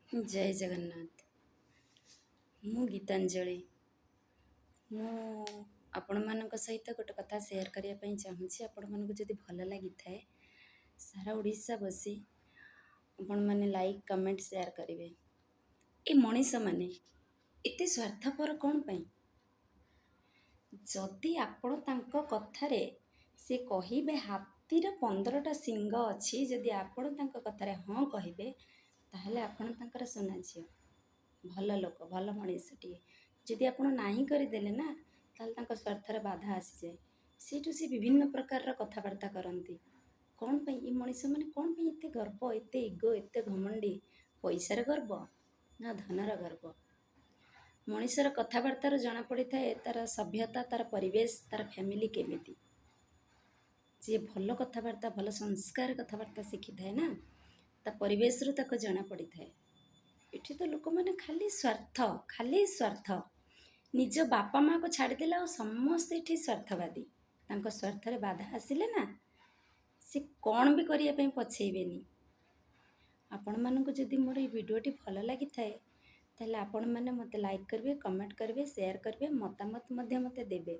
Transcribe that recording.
ଜୟ ଜଗନ୍ନାଥ। ମୁଁ ଗୀତାଞ୍ଜଳି। ମୁଁ ଆପଣମାନଙ୍କ ସହିତ ଗୋଟେ କଥା ସେୟାର କରିବା ପାଇଁ ଚାହୁଁଛି। ଆପଣମାନଙ୍କୁ ଯଦି ଭଲ ଲାଗିଥାଏ ସାରା ଓଡ଼ିଶା ବସି ଆପଣମାନେ ଲାଇକ୍ କମେଣ୍ଟ ସେୟାର କରିବେ। ଏ ମଣିଷମାନେ ଏତେ ସ୍ୱାର୍ଥପର କ'ଣ ପାଇଁ? ଯଦି ଆପଣ ତାଙ୍କ କଥାରେ ସେ କହିବେ ହାତୀର 15ଟା ଶିଙ୍ଗ ଅଛି, ଯଦି ଆପଣ ତାଙ୍କ କଥାରେ ହଁ କହିବେ ତାହେଲେ ଆପଣ ତାଙ୍କର ସୁନା ଝିଅ, ଭଲ ଲୋକ, ଭଲ ମଣିଷଟିଏ। ଯଦି ଆପଣ ନାହିଁ କରିଦେଲେ ନା ତାହେଲେ ତାଙ୍କ ସ୍ୱାର୍ଥରେ ବାଧା ଆସିଯାଏ। ସେଇଠୁ ସେ ବିଭିନ୍ନ ପ୍ରକାରର କଥାବାର୍ତ୍ତା କରନ୍ତି। କ'ଣ ପାଇଁ ଏ ମଣିଷମାନେ କ'ଣ ପାଇଁ ଏତେ ଗର୍ବ, ଏତେ ଇଗୋ, ଏତେ ଘମଣ୍ଡି? ପଇସାର ଗର୍ବ ନା ଧନର ଗର୍ବ? ମଣିଷର କଥାବାର୍ତ୍ତାରୁ ଜଣାପଡ଼ିଥାଏ ତା'ର ସଭ୍ୟତା, ତା'ର ପରିବେଶ, ତା'ର ଫ୍ୟାମିଲି କେମିତି। ଯିଏ ଭଲ କଥାବାର୍ତ୍ତା, ଭଲ ସଂସ୍କାର କଥାବାର୍ତ୍ତା ଶିଖିଥାଏ ନା, ତା ପରିବେଶରୁ ତାକୁ ଜଣାପଡ଼ିଥାଏ। ଏଠି ତ ଲୋକମାନେ ଖାଲି ସ୍ୱାର୍ଥ। ନିଜ ବାପା ମାଆକୁ ଛାଡ଼ିଦେଲେ ଆଉ ସମସ୍ତେ ଏଠି ସ୍ୱାର୍ଥବାଦୀ। ତାଙ୍କ ସ୍ୱାର୍ଥରେ ବାଧା ଆସିଲେ ନା ସେ କ'ଣ ବି କରିବା ପାଇଁ ପଛେଇବେନି। ଆପଣମାନଙ୍କୁ ଯଦି ମୋର ଏଇ ଭିଡ଼ିଓଟି ଭଲ ଲାଗିଥାଏ ତାହେଲେ ଆପଣମାନେ ମୋତେ ଲାଇକ୍ କରିବେ, କମେଣ୍ଟ କରିବେ, ସେୟାର କରିବେ, ମତାମତ ମଧ୍ୟ ମୋତେ ଦେବେ।